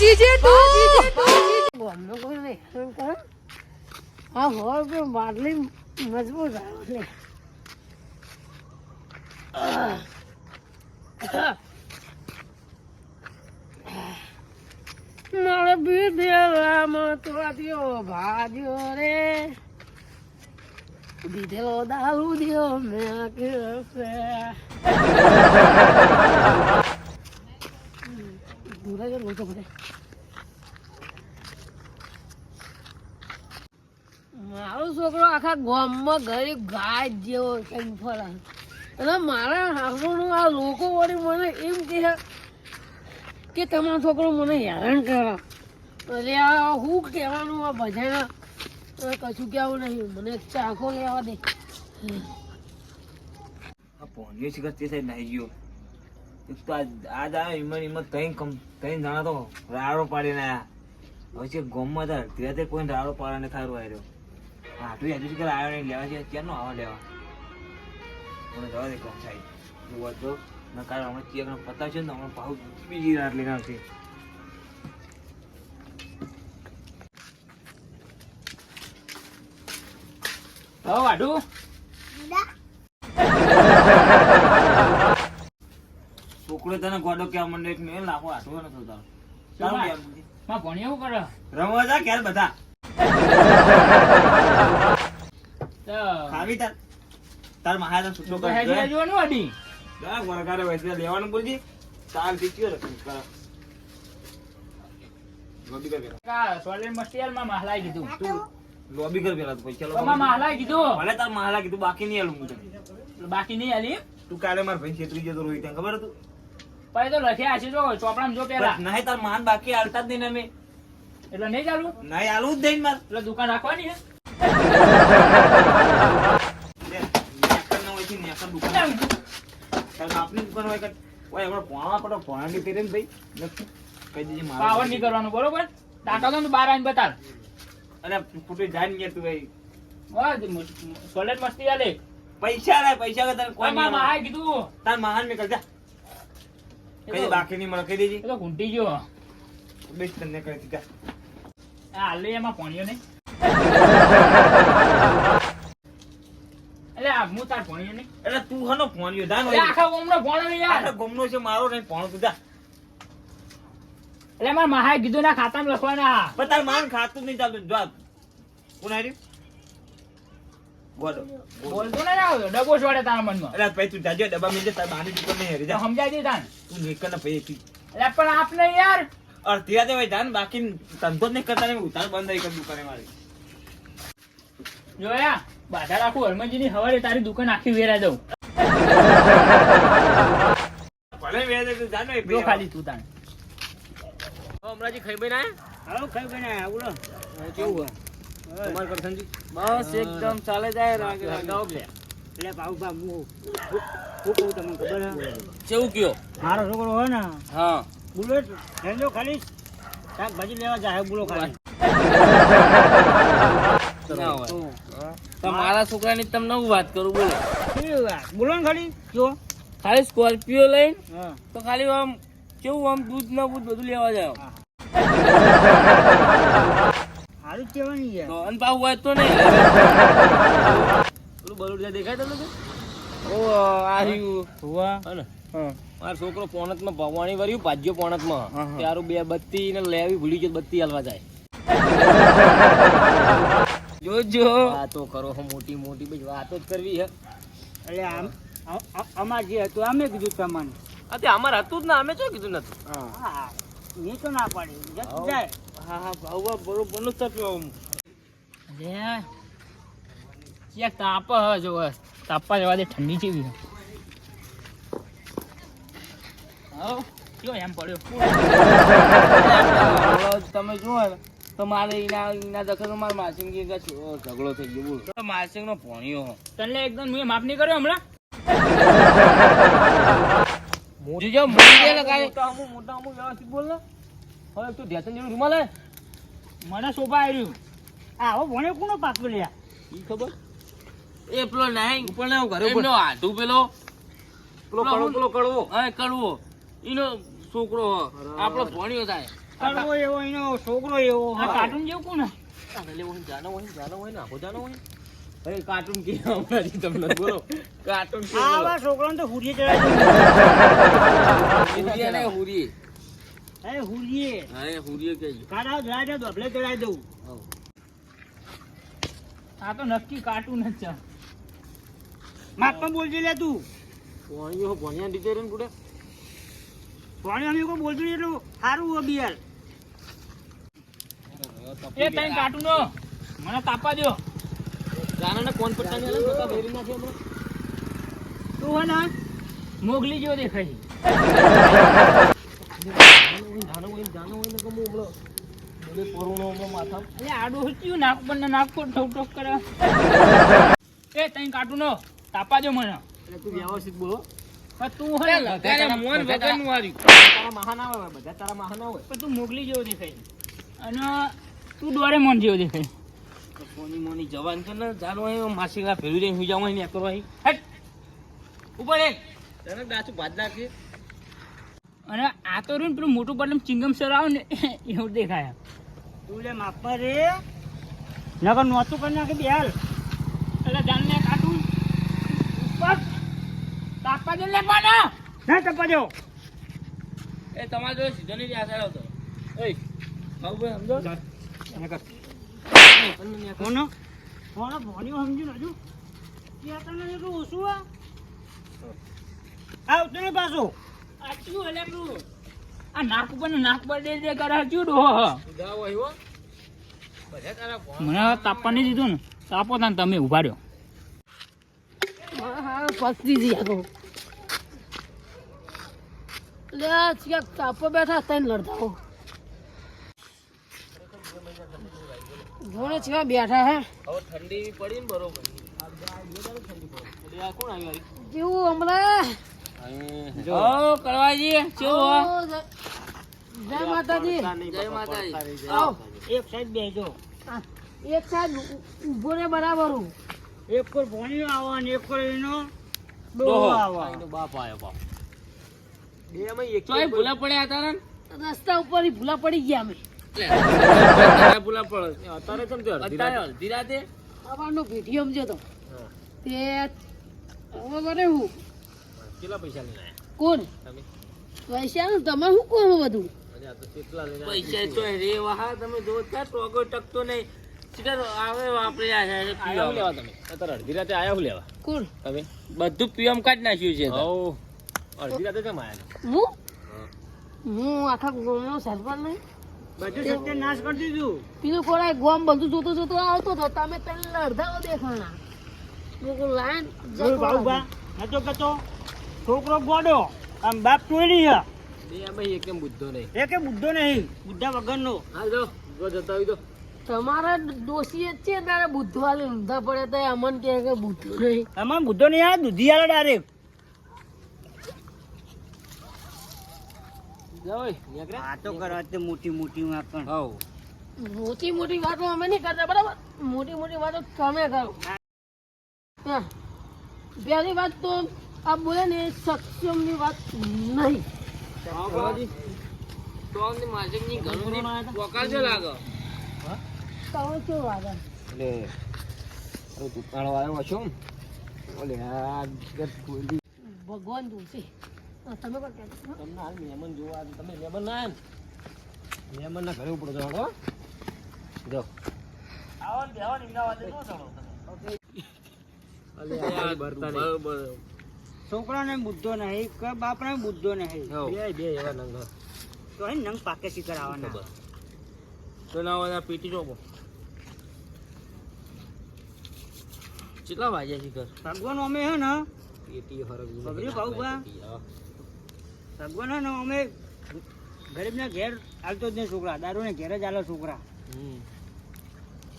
GJ ગોમનો કોઈ નહીં કોણ આ હોય કે બાટલી મજબૂત આવે મારે બી દેવામાં તો ભાજ્યો રે દીધેલો દારૂ દિયો મેં મારો છોકરો આખા ગામમાં ગરીબ ગાય જેવો ફરે અને મારા હાથનું આ લોકો વળી મને એમ કે તમારો છોકરો મને હેરાન કરે એટલે આ શું કહેવાનું આ બધાને કશું કેવું નહીં મને ચાખો લેવા દે પોન્યો શિખર તે સાઈડ નાહી ગયો તો આજ આવ્યો હિંમત ત્રણ જણા તો રાડો પાડીને આવ્યા હવે છે ગોમમાં હતા ધીરે કોઈ રાડો પાડીને થારું આવ્યો હાટું હજુ શિખર આવ્યો નહીં લેવા છે ક્યારનો આવા લેવા મને જવા દે કોમ સાઈડ જોવા તો ના કારણ હમણાં ચેકનો પતા છે ને હમણાં ભાવ બીજી રાત લઈને આવશે વાડું છોકરો તને ગોડો કેવા મંડે મેં લાખો હાથો નથી થતા ભણી એવું કરે રમવા જા ક્યારે બધા ખાવી તાર મહારાજ છૂટો જોવાનું અડી વરગારે વૈસે લેવાનું બોલજી ચાલ ટીચ્યો લોબી કર પેલા સોલેન મસ્તિયાલમાં મહલાઈ કીધું તું લોબી કર પેલા તો પૈસા લો મહલાઈ કીધું ભલે તાર મહાલા કીધું બાકી નહીં આલું હું બાકી નહીં આલી તું કાલે માર ભાઈ છેતરી જતો રોહિત ખબર હતું પછી તો લખ્યા હશે જો ચોપડામાં જો પેલા નહીં તાર માન બાકી આલતા જ નહીં અમે એટલે નહીં ચાલુ નહીં આલું જ નહીં માર એટલે દુકાન રાખવાની હે આપની દુકાન હોય પોણા પડો પોણા ની પેરે ભાઈ કહી દેજે પાવર નહીં કરવાનું બરોબર ટાટા તો બહાર આવીને બતાલ અરે ફૂટી જાય ને તું ભાઈ સોલેન મસ્તી આલે પૈસા રે પૈસા કે તને કોઈ મામા આ કીધું તાર મહાન મે કરજા કઈ બાકી નહીં મળે કહી દેજે તો ઘૂંટી ગયો બેસ્ટ તને કહી દીધા હાલે એમાં પોણ્યો નહીં એટલે હું તાર ભણ્યો નહીં એટલે તું હનો ભણ્યો ધાન આખા ગોમનો ભણો યાર આખા ગોમનો છે મારો નહીં ભણો તું જા એટલે મારા મહાએ કીધું ના ખાતામાં લખવાના પણ તાર માન ખાતું નહીં ચાલતું જો કોણ હારી બોલો બોલતો ને ડબો છોડે તારા મનમાં એટલે ભાઈ તું જાજો ડબ્બા મિલ તાર બાની દુકાન નહીં હેરી જા સમજાય દે તાન તું નીકળ ને ભાઈ એટલે પણ આપને યાર અડધિયા દે ભાઈ ધાન બાકી ધંધો જ નહીં કરતા ને ઉતાર બંધ આવી કર દુકાને મારી જોયા બાધા રાખું હરમનજી ની હવારે તારી દુકાન આખી વેરા દઉં ભલે વેરે તું જાનો જો ખાલી તું તાણ હમણાંજી ખાઈ બેન હાલો ખાઈ બેન બોલો કેવું તમાર કરસનજી બસ એકદમ ચાલે જાય રાગાવ લે એટલે બાબુ બાબુ હું કહું તમને ખબર હે કેવું કયો મારો છોકરો હોય ને હા બુલેટ લેજો ખાલી શાકભાજી લેવા જાય બોલો ખાલી ના હોય તમારા છોકરાની તમને હું વાત કરું બોલો કેવી વાત બોલો ને ખાલી જો ખાલી સ્કોર્પિયો લઈને હા તો ખાલી આમ કેવું આમ દૂધ ને બૂધ બધું લેવા જાય સારું જ કહેવાની યાર તો અન પાવ હોય તો નહીં પેલું બરોડ દેખાય તમને ઓ આર્યું હોવા હને હા મારો છોકરો પોણતમાં ભવાણી વર્યું ભાજ્યો પોણતમાં ત્યારું બે બત્તી ને લેવી ભૂલી ગયો બત્તી હાલવા જાય જોજો વાતો કરો મોટી મોટી બધી વાતો જ કરવી હે એટલે આમ અમાર જે હતું અમે કીધું તમને તે અમાર હતું જ ને અમે શું કીધું નથી હા મેં તો ના પાડી જાય હા હા ભાવ બરોબર નું તપ્યો ચેક તાપ હ જો તાપા જવા દે ઠંડી જેવી હા કયો એમ પડ્યો તમે જુઓ તો મારે એના દખલ મારે માસિંગ ઝઘડો થઈ ગયો બોલો માસિંગ નો ભણ્યો તને એકદમ મેં માફ નહીં કર્યો હમણાં મોટા વ્યવસ્થિત બોલ ને હવે તું ધ્યાન જેવું રૂમાલ હે મને શોભા આવ્યું આવો ભણે કોનો પાકો લ્યા ઈ ખબર એ પેલો નહીં ઉપર ને ઘરે એમનો આધુ પેલો કડવો હા કડવો ઈનો છોકરો આપણો ભણ્યો થાય કરવો એવો એનો છોકરો એવો આ કાર્ટૂન જેવું કોણ કાર્ટૂન કે હમણાં તમને બોલો કાર્ટૂન આવા છોકરાને તો હુરીએ ચડાવી હુરી હે હુરીએ હા હુરી કે કાઢા ચડાવી દઉં ધોબલે ચડાવી દઉં આ તો નક્કી કાર્ટૂન જ છે માપમાં બોલજે લે તું ભણ્યા ટીચર ને પૂરે પાણી અમે કોઈ બોલતું નહીં એટલું સારું હોય બિયાર એ તઈ કાર્ટૂનો મને તાપા દો જાણે કોણ પટ્ટા ને બધા ભેરી નાખે હમણાં તું હે ને મોગલી જેવો દેખાય જાણો હોય ને ગમો હમણો બોલે પોરુણો હમણો માથા એટલે આડું હચ્યું નાક પર ને નાક પર ઠોક ઠોક કરે એ તઈ કાર્ટૂનો તાપા દો મને એટલે તું વ્યવસ્થિત બોલો પણ તું હે ને તારા મોન વગરનું વાર્યું તારા મહાના હોય બધા તારા મહાના હોય પણ તું મોગલી જેવો દેખાય અને તું ડોરેમોન જેવો દેખાય કોની મોની જવાન છે ને જાનો હોય માસી કા ફેરી દઈ હું જાવ અહીં કરો અહીં હટ ઉપર એક તને દાચું ભાત નાખી અને આ તો રહ્યું ને પેલું મોટું પાટલું ચિંગમ સર આવે ને એવું દેખાય તું લે માપમાં રે નકર નોતું કરી નાખે બિહાર એટલે જાણને કાઢું ઉપર તાપા દે લે પાના ના ટપા દો એ તમારે જો સીધો નહીં આસાડો તો ઓય બાબુ ભાઈ સમજો કોનો કોનો ભણ્યો સમજી લેજો ત્યાં તને એટલું ઓછું આવતો ને પાછો આટલું એટલે પેલું આ નાક ઉપર ને નાક પર દે કરે હજુ ડોહો જાવ આવ્યો બધા તારા મને તાપા નહીં દીધું ને તાપો તાન તમે ઉભા રહ્યો હા પસરી જી આખો લે ચિયા તાપો બેઠા તને લડતા જોડે ચિયા બેઠા હે હવે ઠંડી પડી ને બરોબર આ કોણ આવ્યું જેવું હમણાં ઓ કળવાજી કેવો જય માતાજી જય માતાજી આવો એક સાઈડ બેસજો આ, એક સાઈડ ઊભો રે બરાબર હું એક કોર ભણ્યો આવો અને એક કોર એનો ડોહો આવો આઈનો બાપ આયો બાપ બે અમે એક ચોય ભૂલા પડ્યા તારા રસ્તા ઉપર ભૂલા પડી ગયા અમે ભૂલા પડે અત્યારે કેમ તે અડધી રાતે અમારનો ભેટી સમજો તો તે હવે બરે હું કેટલા પૈસા લઈને આયા કોણ તમે પૈસા નું તમે શું કહો બધું આ તો કેટલા લઈને પૈસા તો રે વાહા તમે જો ત્યાં ટોગો ટકતો નહીં સીધા આવે વાપરી આ છે પીવા લેવા તમે અત્યારે અડધી રાતે આયા હું લેવા કોણ તમે બધું પીએમ કાઢ નાખ્યું છે હો અડધી રાતે કેમ આયા હું આખા ગોમનો સરપંચ નહીં બધું સત્ય નાશ કરી દીધું પેલું કોરાય ગોમ બધું જોતો જોતો આવતો તો તમે તને અડધા દેખાણા લોકો લાઈન બોલ બાબુભા નતો કતો છોકરો ગોડો આમ બાપ ટોળી છે બે અમે એકમ બુદ્ધો નહીં એકે બુદ્ધો નહીં બુદ્ધા વગરનો હાલ જો ગો જતા હોય તો તમારા દોષી જ છે તારે બુદ્ધો વાલે ઊંધા પડે તો અમન કહે કે બુદ્ધો નહીં તમામ બુદ્ધો નહીં આ દૂધી આલે ડાયરેક્ટ જોય નીકળે આ તો કરવા તે મોટી મોટી વાપણ હો મોટી મોટી વાતો અમે નહીં કરતા બરાબર મોટી મોટી વાતો તમે કરો હા. પહેલી વાત તો આ બોલે ને સક્ષમની વાત નહીં તો અમને માજકની ઘણું વકાલજો લાગે તમે કેવું વાગે એટલે તું કાળો આવ્યો છો ઓલે આ ગત ખોલી ભગવાન દોષી તમે પણ કહેજો તમને હાલ મહેમાન જોવા તમે મહેમાન ના આયા ને મહેમાન ના ઘરે ઉપડો જાઓ જો આવો ને બેહો ને એમના વાતે નો ચડો અલે આ બરતા નહીં બરોબર છોકરાને બુદ્ધો નહીં કે બાપને બુદ્ધો નહીં બે એવા નંગ તો હે નંગ પાકે શીકર આવવાના તો ના પીટી રોકો કેટલા વાગ્યા શીખર ભગવાન અમે હે ને પીટી હરગ બગડ્યું બાબુભા? ભગવાન હે ને અમે ગરીબના ઘેર હાલતો જ નહીં છોકરા દારૂ ને ઘેર જ હાલે છોકરા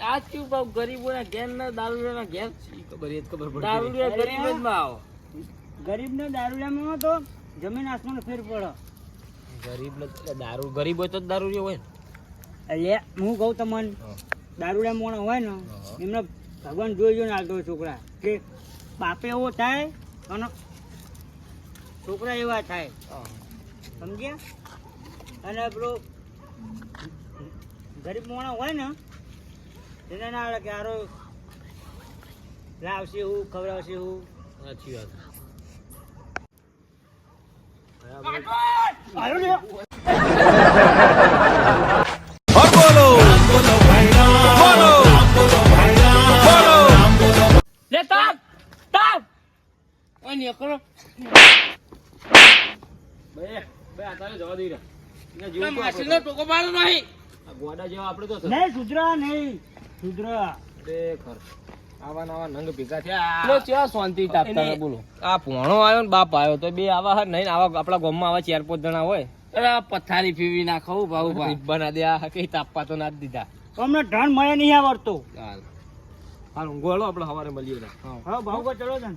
આ શું બાપ ગરીબોના ઘેર ના દારૂડિયાના ઘેર ખબર પડે દારૂડિયા ગરીબ જ માં આવો ગરીબને દારૂડિયામાં તો જમીન આસમાન ફેર પડે ગરીબ દારૂ ગરીબ હોય તો દારૂડિયો હોય એટલે હું કહું તમને દારૂડિયા મોણા હોય ને એમને ભગવાન જોઈ જોઈને હાલતો હોય છોકરા કે બાપે એવો થાય અને છોકરા એવા થાય સમજ્યા અને પેલો ગરીબ મોણા હોય ને એને ના આવડે કે હારો લાવશે હું ખવડાવશે હું. સાચી વાત હાલો ને. લે તાપ તાપ ઓય નીકળો. બે આ તારે જવા દઈ રહ્યા એના જેવું તો માસીનો ટોકો પાડો નહીં. આ ગોડા જેવા આપણે તો નહીં સુધરા નહીં સુધરા. ખરેખર આવા નવા નંગ ભેગા થયા લો ચા શાંતિ તાપતા બોલો. આ પોણો આવ્યો ને બાપ આવ્યો તો બે આવા હર નહીં આવા આપણા ગામમાં આવા 4-5 જણા હોય અરે આ પથારી ફીવી ના ખાવું ભાવ ભાવ બના દે આ કઈ તાપવા તો ના જ દીધા અમને ઢાણ મળે નહીં આવડતો. હાલ હાલ ઊંઘો હાલો આપણે સવારે મળીએ ને હા ભાવ કો ચલો તને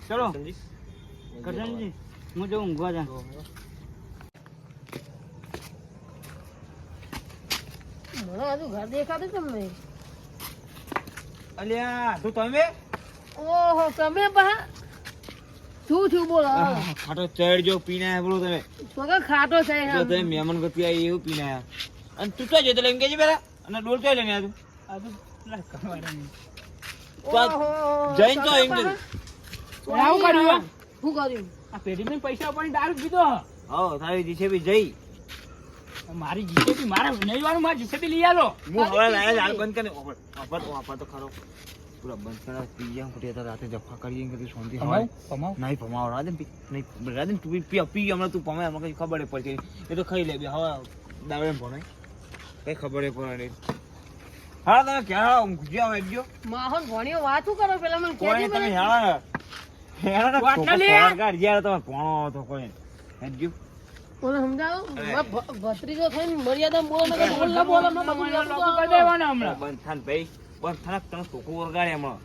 ચલો સમજી કરશનજી હું જો ઊંઘવા જા. મને હજુ ઘર દેખાતું તમને. અલ્યા તું તમે ઓહો તમે પા શું થયું બોલો. ખાટો ચડજો પીને આયા બોલો તમે છોકરા ખાટો છે જો તમે મહેમાન ગતિ આવી એવું પીને આયા અને તું તો જતો એમ કેજે પેલા અને ડોલ તો લઈને આયા તું આ તો પેલા કરવાના નહીં. જૈન તો એમ કે આવું કર્યું શું કર્યું? આ પેઢીમાં પૈસા પાણી દારૂ પીધો હો તારી દિશે બી જઈ મારી જીસેબી મારે નહીં વાનું મારી જીસેબી લઈ આલો હું હવે લાયા હાલ બંધ કરીને ઓપર તો ખરો પૂરા બંધ કરા પીયા ફૂટ્યા હતા રાતે જફા કરીએ કે શાંતિ હોય નહીં ભમાવ રાધે નહીં રાધે તું પી હમણાં તું ભમાય હમણાં કઈ ખબર પડશે એ તો ખાઈ લે બે હવે દાવડે ભણાય કઈ ખબર પડે નહીં હા તમે ક્યાં ઊંઘ્યા વેડ્યો માહોલ ભણ્યો વાત શું કરો પેલા મને કોઈ કહેજે તમે મને. હેળા હેળા વાટલા લે. જ્યારે તમે ભણો તો કોઈ હેડ્યો મને સમજાવો ભત્રીજો થઈને મર્યાદા બોલો ને બોલ ના બોલો ને બધું યાદ લોકોું કરી કરો. દેવાના હમણાં બંધ થાન ભાઈ બંધ થાન તમે ટોકો વરગાડે હમણાં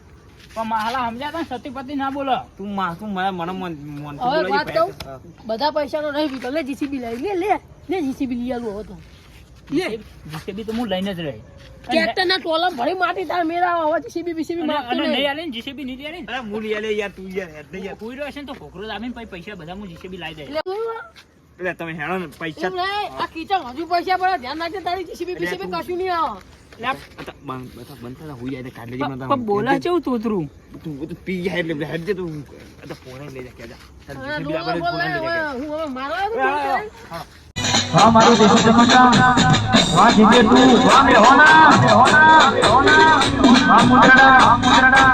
પણ માલા સમજાતા ને સતીપતિ ના બોલો તું મારા મને મન હવે વાત કહું બધા પૈસાનો નહીં બીતો લે જીસીબી લઈ લે જીસીબી લઈ આલું હવે તો લે જીસેબી તો હું લઈને જ રહી ટ્રેક્ટર ના ટોલા ભરી માટી તાર મેરા હવે જીસીબી બીસીબી મારતો અને નહીં નહીં. આલે ને જીસેબી નહીં આલે ને અરે મૂલી આલે યાર તું યાર હેડ દે યાર કોઈ રહ્યો છે ને તો છોકરો આવીને પછી પૈસા બધા હું જીસેબી લાવી દે એટલે જોયું? એટલે તમે હેણો ને પૈસા એમ નહીં, આ કિચન હજુ પૈસા પડે ધ્યાન રાખજે તારી જીસીબી બીસીબી કશું નહીં આવે. બંધ થતા હોઈ જાય કાઢ લેજે મને પણ બોલા કેવું તોતરું તું પી જાય એટલે હેડ દે તું ફોન લઈ જા કે જા અને ડોલો બોલે, હવે હું હવે મારવા આવ્યો છું. हाँ मारो देखो चमका वहाँ जीते तू वहाँ में होना वहाँ मुद्रणा